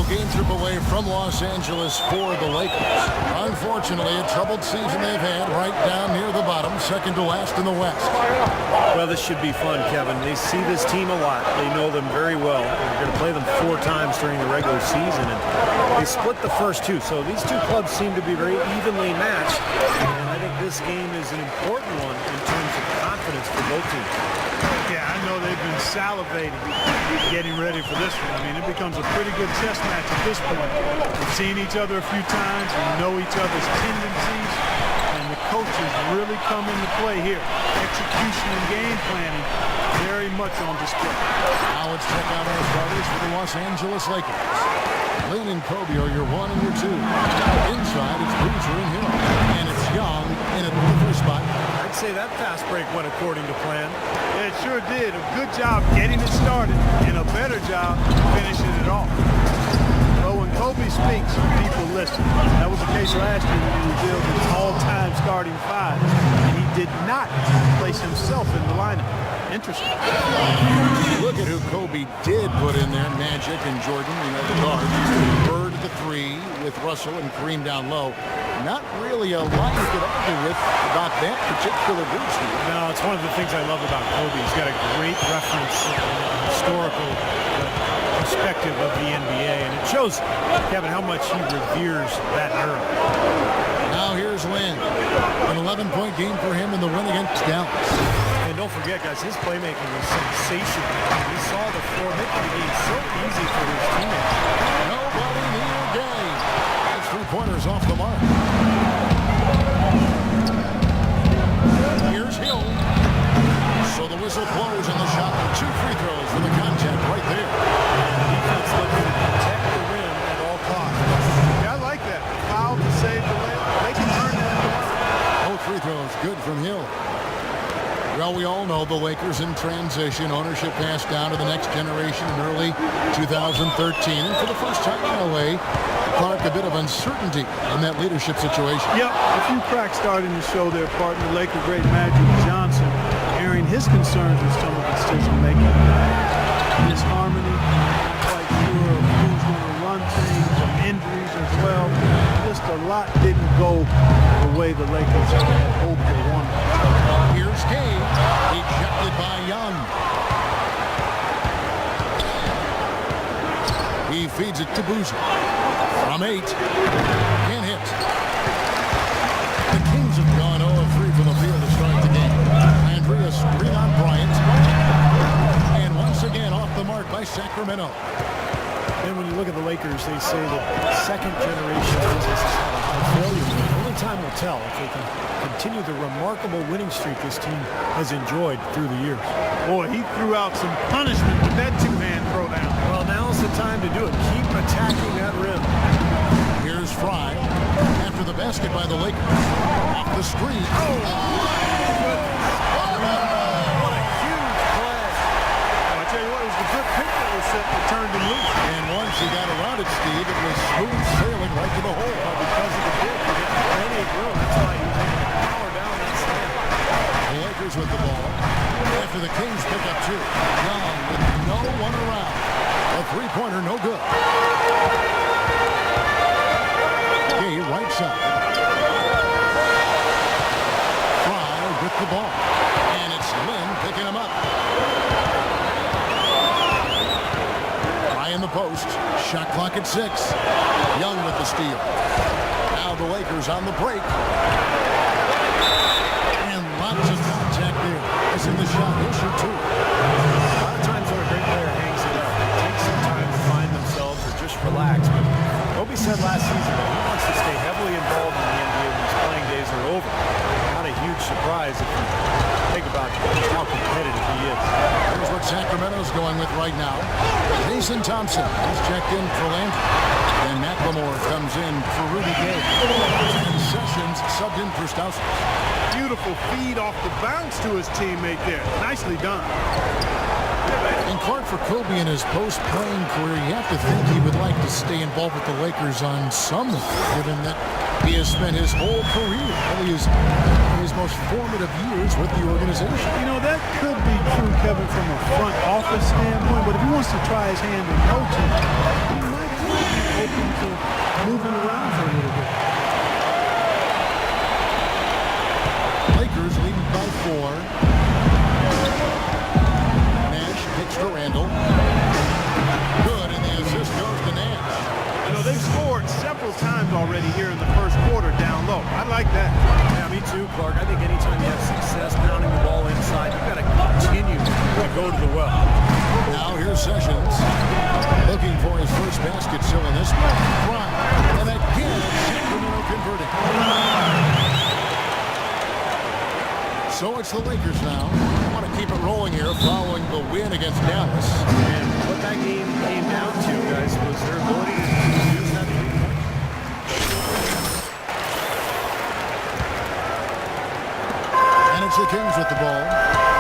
game trip away from Los Angeles for the Lakers. Unfortunately, a troubled season they've had right down near the bottom, second to last in the West. Well, this should be fun, Kevin. They see this team a lot. They know them very well. They're going to play them 4 times during the regular season, and they split the first 2. So these 2 clubs seem to be very evenly matched, and I think this game is an important one in terms of confidence for both teams. Yeah, I know they've been salivating getting ready for this one. I mean, it becomes a pretty good chess match at this point. We've seen each other a few times. We know each other's tendencies, and the coaches really come into play here. Execution and game planning very much on display. Now let's check out our starters for the Los Angeles Lakers. Lynn and Kobe are your 1 and your 2. Inside, it's Boozer and Hill. And it's Young in at the first spot. I'd say that fast break went according to plan. Yeah, it sure did. A good job getting it started, and a better job finishing it off. Well, when Kobe speaks, people listen. That was the case last year when he revealed his all-time starting 5. And he did not place himself in the lineup. Interesting. Look at who Kobe did put in there. Magic and Jordan, the guards. Bird at the 3 with Russell and Kareem down low. Not really a lot you could argue with about that particular group, Steve. No, it's one of the things I love about Kobe. He's got a great reference, historical perspective of the NBA, and it shows, Kevin, how much he reveres that era. Now here's Lynn. An 11-point game for him in the win against Dallas. And don't forget, guys, his playmaking was sensational. We saw the floor making the game so easy for his teammates. Nobody near Gay. That's 3-pointers off the mark. Here's Hill. So the whistle blows and the shot with 2 free throws for the contact right there. Defense looking to protect the rim at all costs. Yeah, I like that. Foul to save the layup. They can turn it into one. Both free throws good from Hill. Well, we all know the Lakers in transition. Ownership passed down to the next generation in early 2013. And for the first time in LA, Clark, a bit of uncertainty in that leadership situation. Yep, a few cracks starting to show their partner, Laker great Magic Johnson, airing his concerns with some of the decision-making. Disharmony, not quite sure of who's going to run things, some injuries as well. Just a lot didn't go the way the Lakers had hoped or wanted. Here's Kane, ejected by Young. He feeds it to Boozer. From 8, can't hit. The Kings have gone 0-3 from the field to start the game. Andreas screen on Bryant. And once again off the mark by Sacramento. And when you look at the Lakers, they say that second generation business is not a high failure. Only time will tell if they can continue the remarkable winning streak this team has enjoyed through the years. Boy, he threw out some punishment with that 2-hand throwdown. Well, now's the time to do it. Keep attacking that rim. Here's Fry after the basket by the Lakers. Off the screen. Oh, what a huge play. I tell you what, it was the good pick that was set that turned him loose. And once he got around it, Steve, it was smooth sailing right to the hole. Well, because of the pick, he had plenty of room. That's why he was able to power down that slam. The Lakers with the ball. After the Kings pick up 2. Young with no one around. A 3-pointer, no good. Gay right side. Fry with the ball. And it's Lynn picking him up. Fry in the post. Shot clock at 6. Young with the steal. Now the Lakers on the break. And lots of contact there. Missing the shot. He'll shoot 2. A lot of times when a great player hangs it up, it takes some time to find themselves or just relax. But Kobe said last season that he wants to stay heavily involved in the NBA when his playing days are over. Not a huge surprise if you think about just how competitive he is. Here's what Sacramento's going with right now. Jason Thompson has checked in for Landry. And McLemore comes in for Rudy Gay. And Sessions subbed in for Stousen. Beautiful feed off the bounce to his teammate there. Nicely done. And Clark, for Kobe in his post-playing career, you have to think he would like to stay involved with the Lakers on some level, given that he has spent his whole career, really his most formative years with the organization. You know, that could be true, Kevin, from a front office standpoint, but if he wants to try his hand in coaching, he might several times already here in the first quarter down low. I like that. Yeah, me too, Clark. I think anytime you have success pounding the ball inside, you've got to continue to go to the well. Now here's Sessions looking for his first basket still in this one. And again, Sacramento converting. So it's the Lakers now. They want to keep it rolling here following the win against Dallas. And what that game came down to, guys, was their ability to use that lead. And it's the Kings with the ball.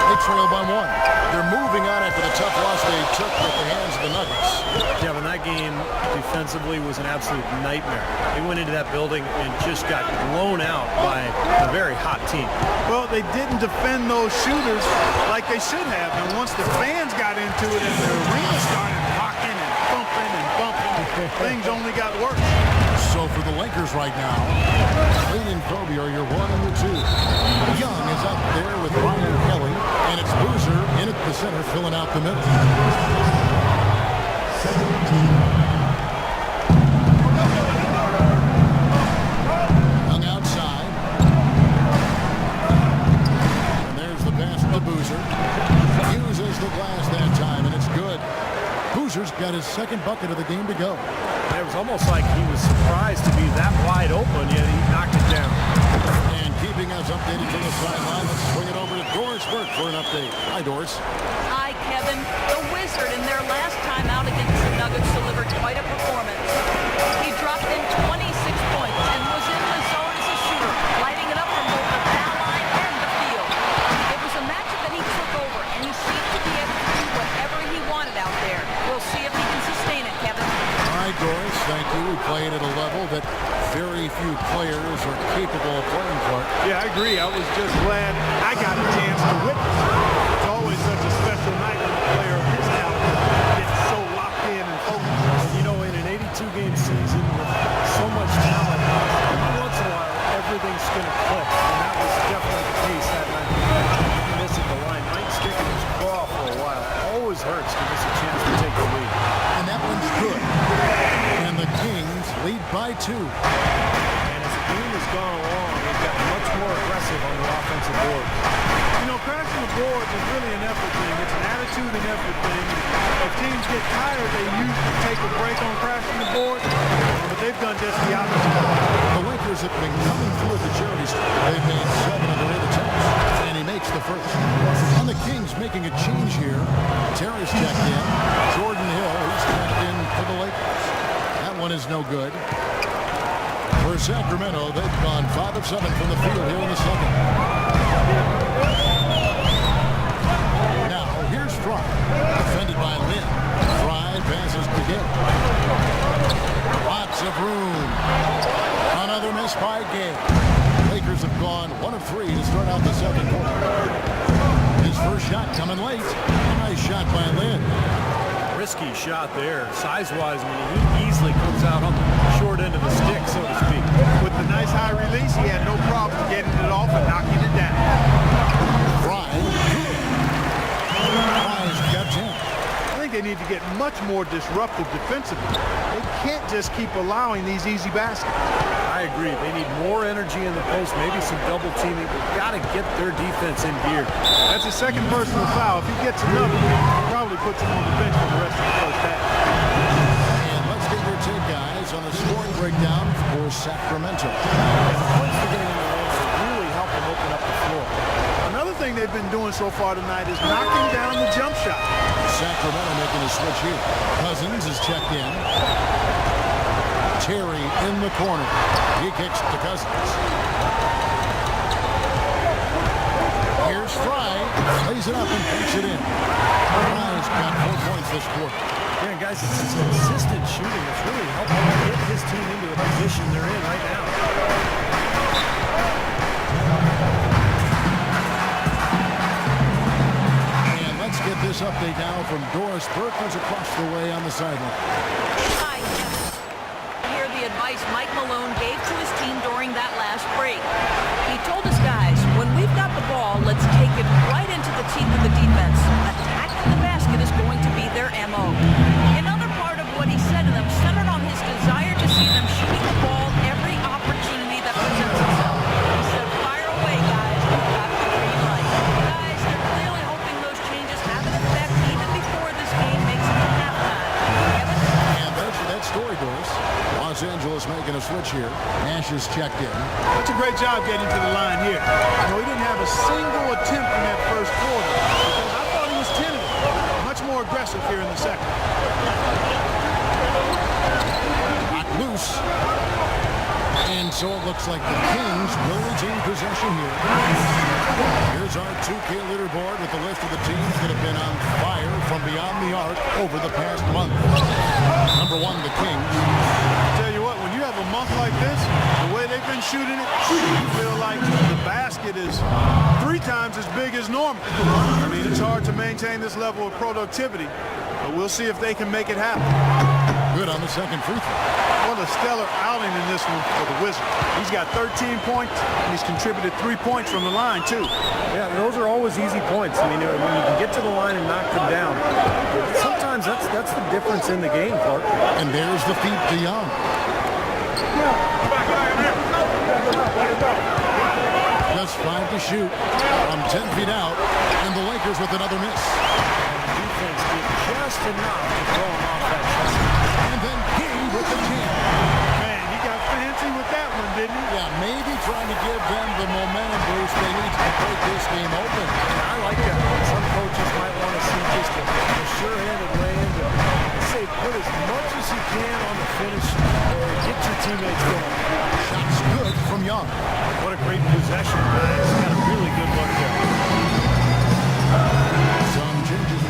They trail by 1. They're moving on after the tough loss they took at the hands of the Nuggets. Kevin, that game defensively was an absolute nightmare. They went into that building and just got blown out by a very hot team. Well, they didn't defend those shooters like they should have. And once the fans got into it and the arena started rocking and thumping and bumping, things only got worse. So for the Lakers right now, Green and Kobe are your 1 and your 2. Young is up there with Ryan Kelly, and it's Boozer in at the center filling out the middle. 17. Young outside. And there's the pass to Boozer. Uses the glass that time, and it's good. Boozer's got his second bucket of the game to go. It was almost like he was surprised to be that wide open, yet he knocked it down. And keeping us updated from the sideline, let's swing it over to Doris Burke for an update. Hi, Doris. Hi, Kevin. The Wizard in their last time out against the Nuggets delivered quite a performance. He dropped in 26 points and was in the zone as a shooter, lighting it up from both the foul line and the field. It was a matchup that he took over, and he seemed to be able to do whatever he wanted out there. We'll see if he can sustain it, Kevin. All right, Doris, thank you. We played at a level that very few players are capable of playing for. Yeah, I agree. I was just glad I got a chance to witness it. It's always such a special night when a player of his caliber gets so locked in and focused. And you know, in an 82-game season with so much talent, every once in a while, everything's going to click. And that was definitely the case that night. Missing the line might stick in his craw for a while. Always hurts to miss a chance to take the lead. And that one's good. And the Kings lead by 2. And as the game has gone along, they've got much more aggressive on the offensive board. You know, crashing the boards is really an effort thing. It's an attitude and effort thing. If teams get tired, they usually take a break on crashing the board, but they've done just the opposite. The Lakers have been coming through at the charity stripe. They've made 7 of their 8 attempts, and he makes the first. And the Kings making a change here. Terry's checked in. Jordan Hill, who's checked in for the Lakers. That one is no good. For Sacramento, they've gone 5 of 7 from the field here in the second. Now, here's Fry. Defended by Lynn. Fry passes to Gay. Lots of room. Another miss by Gay. Lakers have gone 1 of 3 to start out the second quarter. His first shot coming late. A nice shot by Lynn. Risky shot there. Size-wise, I mean, he easily comes out on the short end of the stick, so to speak. With the nice high release, he had no problem getting it off and knocking it down. Fry's kept in. I think they need to get much more disruptive defensively. They can't just keep allowing these easy baskets. I agree. They need more energy in the post, maybe some double teaming. They've got to get their defense in gear. That's his second personal foul. If he gets another, he probably puts him on the bench for the rest of the first half. And let's get your take, guys, on the scoring breakdown for Sacramento. The points are getting in the range to really help them open up the floor. Another thing they've been doing so far tonight is knocking down the jump shot. Sacramento making a switch here. Cousins is checked in. Terry in the corner. He kicks to Cousins. Here's Fry. Lays it up and puts it in. Fry's got 4 points this quarter. Yeah, guys, it's his consistent shooting that's really helping get his team into the position they're in right now. And let's get this update now from Doris Burke, who's across the way on the sideline. Hi, Kevin. Hear the advice Mike Malone gave to his team during that last break. He told his guys, when we've got the ball, let's take it right into the teeth of the defense. Attacking the basket is going to be their MO. Another part of what he said to them centered on his desire to see them shooting the Los Angeles making a switch here. Nash is checked in. That's a great job getting to the line here. You know, he didn't have a single attempt in that first quarter because I thought he was tentative. Much more aggressive here in the second. Knocked loose. And so it looks like the Kings will retain possession here. Here's our 2K leaderboard with the list of the teams that have been on fire from beyond the arc over the past month. Number 1, the Kings. I tell you what, when you have a month like this, the way they've been shooting it, you feel like the basket is 3 times as big as normal. I mean, it's hard to maintain this level of productivity, but we'll see if they can make it happen. Good on the second free throw. What a stellar outing in this one for the Wizards. He's got 13 points, and he's contributed 3 points from the line, too. Yeah, those are always easy points. I mean, when you can get to the line and knock them down, sometimes that's the difference in the game, Clark. And there's the feed to Young. Just 5 to shoot from 10 feet out, and the Lakers with another miss. And the defense did just enough to throw him off that shot. And then King with the 10. Man, he got fancy with that one, didn't he? Yeah, maybe trying to give them the momentum boost they need to break this game open. I like that. Some coaches might want to see just a sure-handed lay-in, but I say put as much as you can on the finish or get your teammates going. Shots good from Young. What a great possession, guys. Got a really good look there. Some changes.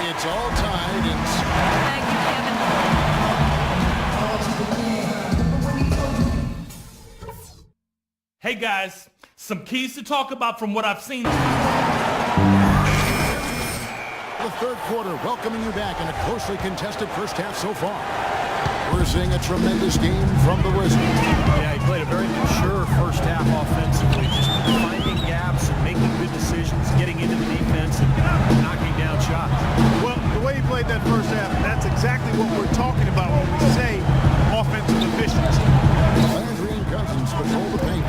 It's all tied and Thank you, Kevin. Hey guys, some keys to talk about from what I've seen. the third quarter welcoming you back in a closely contested first half so far. We're seeing a tremendous game from the Wizards. Yeah, he played a very mature first half offensively, just finding gaps and making good decisions, getting into the defense and knocking down shots. Well, the way he played that first half, that's exactly what we're talking about when we say offensive efficiency. Landry and Cousins patrol the paint.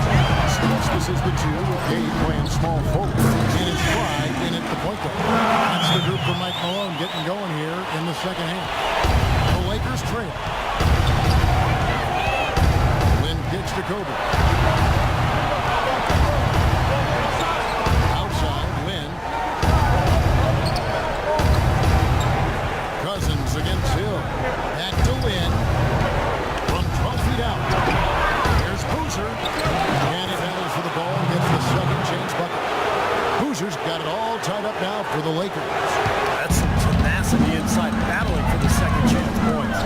This is the 2 with Gay playing small forward. And it's Fry in at the point guard. That's the group for Mike Malone getting going here in the second half. The Lakers trail. Lynn kicks to Kobe. Outside, Lynn. Cousins against Hill. Back to Lynn. From 12 feet out. Here's Boozer. And he battles for the ball and gets the second chance bucket. Boozer's got it all tied up now for the Lakers. That's some tenacity inside, battling for the second chance points.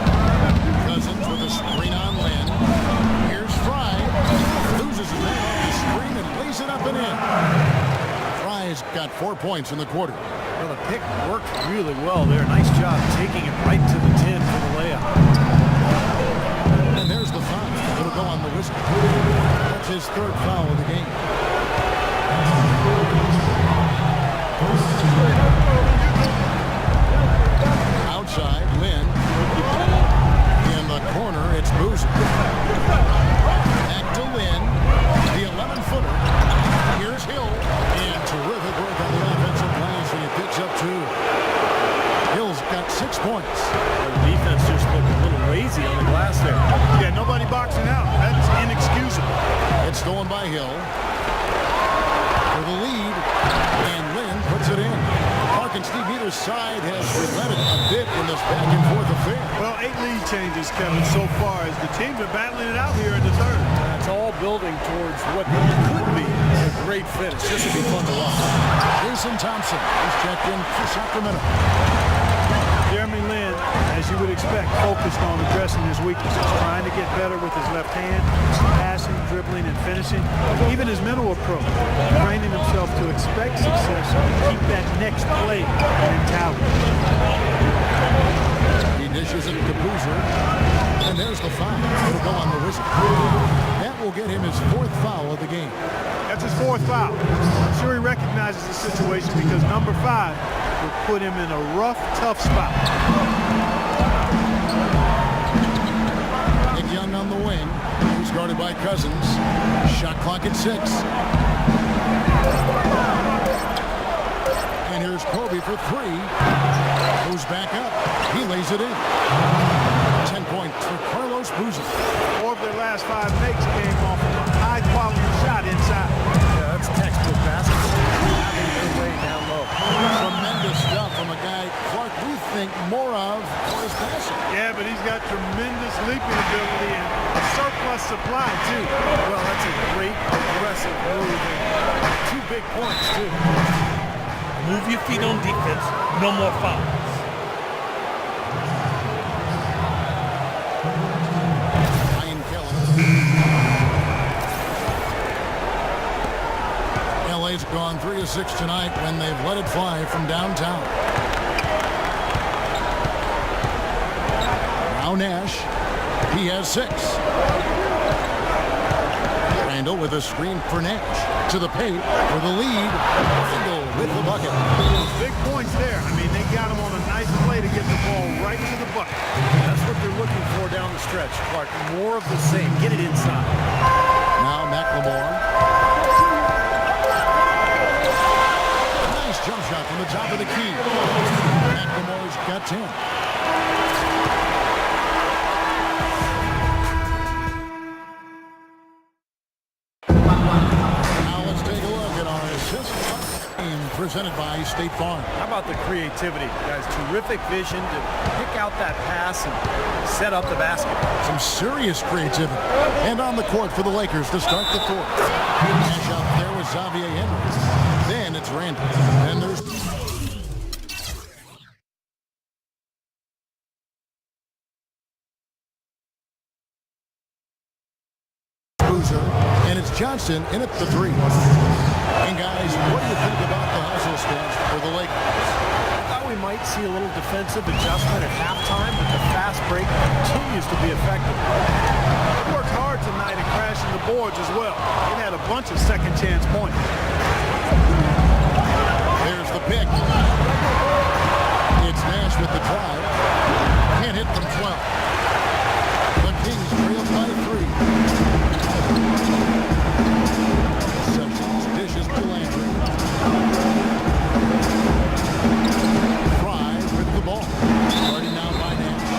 Cousins with a screen on Lynn. Here's Fry. Loses his man off the screen and lays it up and in. Fry's got 4 points in the quarter. Well, the pick worked really well there. Nice job taking it right to the 10 for the layup. And there's the foul. It'll go on the Wizards. That's his 3rd foul of the game. Outside, Lynn. In the corner, it's Boozer. Back to Lynn. The 11-footer. Here's Hill. And terrific work on the offensive glass, and he picks up 2. Hill's got 6 points. The defense just looked a little lazy on the glass there. Yeah, nobody boxing out. That's inexcusable. It's stolen by Hill. For the lead. And Lynn puts it in. Clark and Steve, either side has relented a bit in this back-and-forth affair. Well, 8 lead changes, Kevin, so far as the teams are battling it out here in the third. It's all building towards what could be a great finish. This would be fun to watch. Jason Thompson is checked in for Sacramento. Jeremy Lin, as you would expect, focused on addressing his weaknesses, trying to get better with his left hand, passing, dribbling, and finishing. Even his mental approach, training himself to expect success and keep that next play mentality. He dishes it to Boozer. And there's the foul. It'll go on the Wizards. That will get him his 4th foul of the game. That's his 4th foul. I'm sure he recognizes the situation because number 5 will put him in a rough, tough spot. Nick Young on the wing. He's guarded by Cousins. Shot clock at 6. And here's Kobe for 3. Moves back up. He lays it in. 10 points Boozer. 4 of their last 5 makes came off of a high-quality shot inside. Yeah, that's textbook basketball. Having their way down low. Tremendous stuff from a guy Clark we think more of for his passing. Yeah, but he's got tremendous leaping ability and a surplus supply, too. Well, that's a great aggressive move. And 2 big points, too. Move your feet on defense. No more fouls. LA's gone 3 of 6 tonight when they've let it fly from downtown. Now Nash. He has 6. Randall with a screen for Nash. To the paint for the lead. Randall with the bucket. Big points there. I mean, they got him on a nice play to get the ball right to the bucket. That's what they're looking for down the stretch, Clark. More of the same. Get it inside. Now McLemore. Nice jump shot from the top of the key. McLemore's got 10. Now let's take a look at our assist team presented by State Farm. How about the creativity, guys? Terrific vision to pick out that pass and set up the basket. Some serious creativity. And on the court for the Lakers to start the 4th. Nash out there with Xavier Henry. Then it's Randall. Then there's Boozer. And it's Johnson in at the 3. And guys, what do you think about the hustle stance for the Lakers? I thought we might see a little defensive adjustment at halftime, but the fast break continues to be effective. They worked hard tonight at crashing the boards as well. They had a bunch of second chance points. There's the pick. It's Nash with the drive. Can't hit from 12. The Kings trail by 3. Sessions dishes to Landry. Fry with the ball. Starting now by Nash.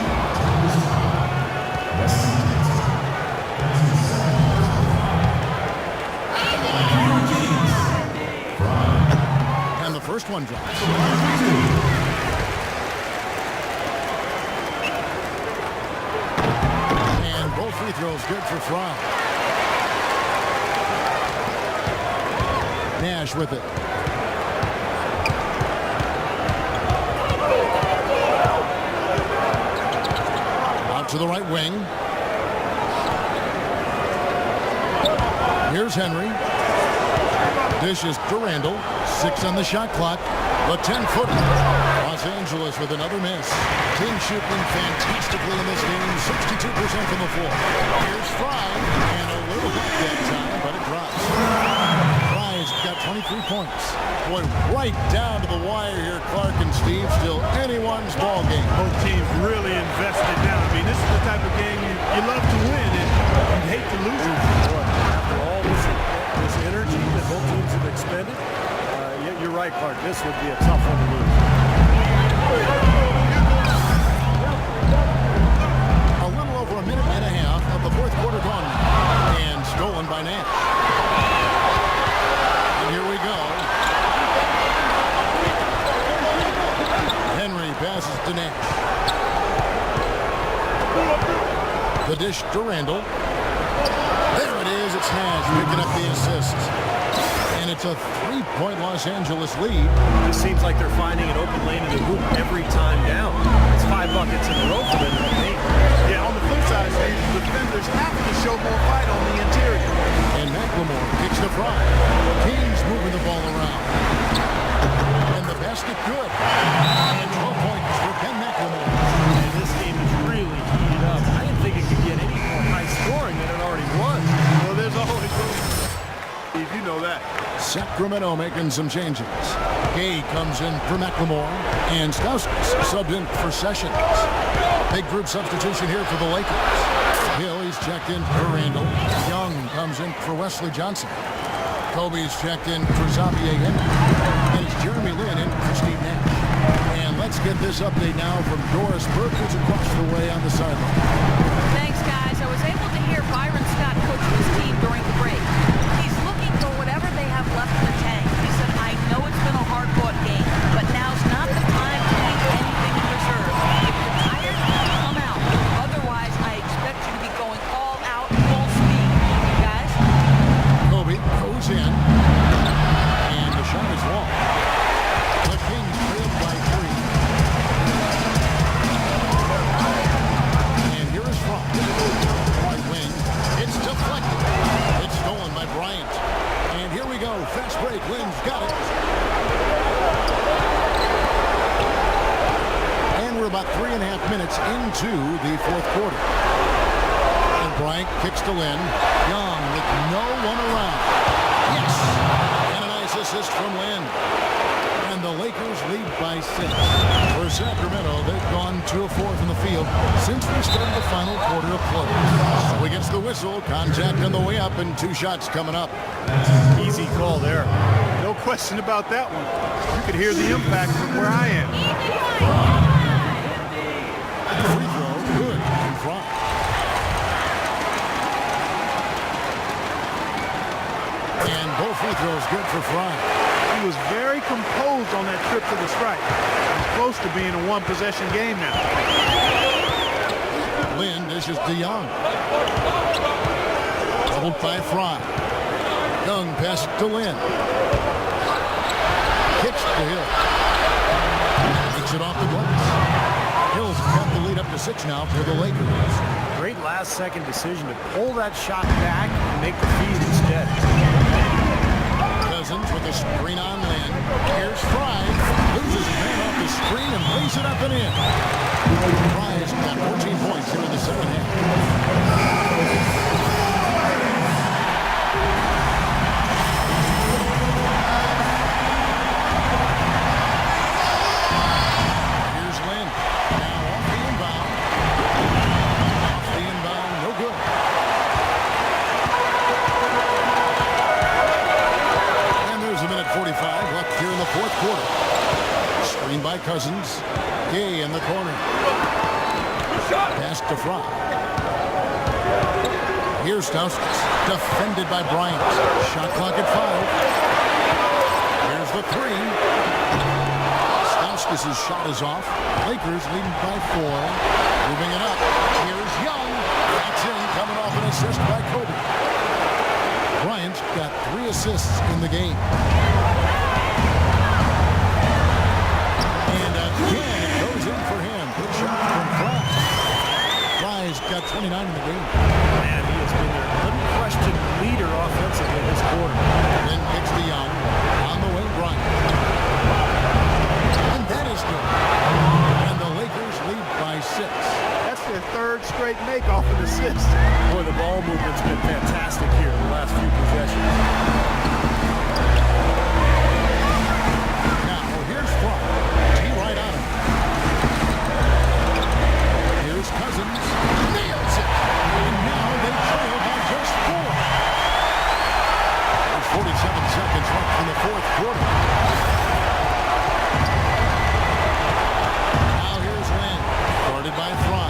And the first one drops. And both free throws good for Fry. Nash with it. Out to the right wing. Here's Henry. Dishes to Randall. 6 on the shot clock. The 10-footer. Los Angeles with another miss. Team shooting fantastically in this game. 62% from the floor. Here's Fry. And a little hot that time, but it drops. Fry's got 23 points. Boy, right down to the wire here, Clark and Steve. Still anyone's ball game. Both teams really invested now. I mean, this is the type of game you love to win and you hate to lose it. After all this energy that both teams have expended, you're right, Clark. This would be a tough one to lose. A little over a minute and a half of the 4th quarter gone now. And stolen by Nash. And here we go. Henry passes to Nash. The dish to Randall. There it is. It's Nash picking up the assist. And it's a 3-point Los Angeles lead. It seems like they're finding an open lane in the hoop every time down. It's 5 buckets in a row for them in the paint. Yeah, on the flip side, Steve, the defenders have to show more fight on the interior. And McLemore kicks to Fry. Kings moving the ball around. And the basket good. And 12 points for Ken McLemore. And this game is really heated up. I didn't think it could get any more high scoring than it already was. Well, there's always room. Steve, you know that. Sacramento making some changes. Gay comes in for McLemore. And Stauskas subbed in for Sessions. Big group substitution here for the Lakers. Hill, he's checked in for Randall. Young comes in for Wesley Johnson. Kobe's checked in for Xavier Henry. And it's Jeremy Lin in for Steve Nash. And let's get this update now from Doris Burke, who's across the way on the sideline. Thanks, guys. the fourth quarter. And Bryant kicks to Lynn. Young with no one around. Yes! And a nice assist from Lynn. And the Lakers lead by 6. For Sacramento, they've gone 2 of 4 from the field since we started the final quarter of play. So he gets the whistle. Contact on the way up and 2 shots coming up. Easy call there. No question about that one. You could hear the impact from where I am. Free throw, good in front. And both free throws good for Fry. He was very composed on that trip to the stripe. It's close to being a one-possession game now. Lynn dishes to Young. Doubled by Fry. Young passes to Lynn. Kicks to Hill. Takes it off the glass. Hill's got the lead up to 6 now for the Lakers. Great last-second decision to pull that shot back and make the feed instead. Cousins with a screen on Lynn. Here's Fry. Loses his man off the screen and lays it up and in. Fry's got 14 points here in the second half. Here's Lynn. Now off the inbound. Off the inbound, no good. And there's a minute 45 left here in the fourth quarter. Screen by Cousins. Gay in the corner. Pass to Fry. Here's Stauskas. Defended by Bryant. Shot clock at 5. Here's the 3. Stauskas' shot is off. Lakers leading by 4. Moving it up. Here's Young. That's in. Coming off an assist by Kobe. Bryant's got 3 assists in the game. And again, it goes in for him. Good shot from Fry. Fry's got 29 in the game. Man, he has been their unquestioned leader offensively this quarter. Then kicks to Young. On the way, Bryant. And that is good. And the Lakers lead by 6. That's their 3rd straight make off an assist. Boy, the ball movement's been fantastic here in the last few possessions. Now, here's Fry. Tee right on him. Here's Cousins. Nails it. And now they trail by just 4. There's 47 seconds left in the fourth quarter. Now here's Lynn. Guarded by Fry.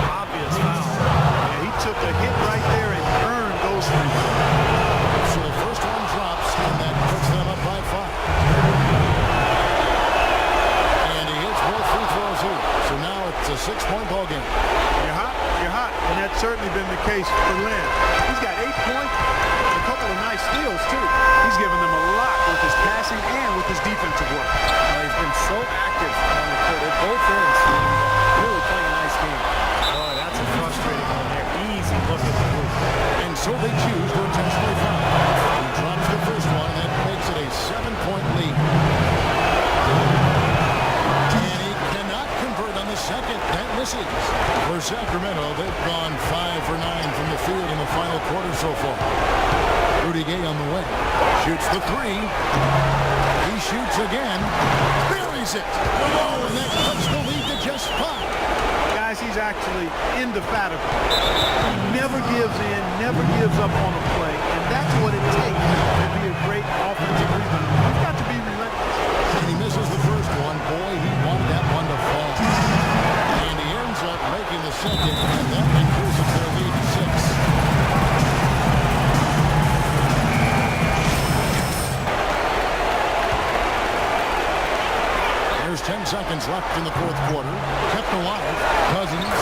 Obvious foul. Yeah, he took a hit right there and earned those free throws. So the first one drops, and that puts them up by 5. And he hits both free throws here. So now it's a 6-point ball game. You're hot, and that's certainly been the case for Lynn. He's got 8 points, a couple of nice steals, too. He's given them a lot with his passing and with his defensive work. He's been so active on the court at both ends. Really playing a nice game. Oh, that's a frustrating one there. Easy look at the hoop. And so they choose to intentionally foul. He drops the first one, and that makes it a 7-point lead. And he cannot convert on the second. That misses. For Sacramento, they've gone 5 for 9 from the field in the final quarter so far. Rudy Gay on the way. Shoots the 3. He shoots again. Buries it. Oh, and that cuts the lead to just 5. Guys, he's actually indefatigable. He never gives in, never gives up on a play, and that's what it takes to be a great offensive rebounder. He's got to be relentless. And he misses the first one. Boy, he wanted that one to fall. And he ends up making the second, and that increases their lead to 6. There's 10 seconds left in the fourth quarter. Kept alive. Cousins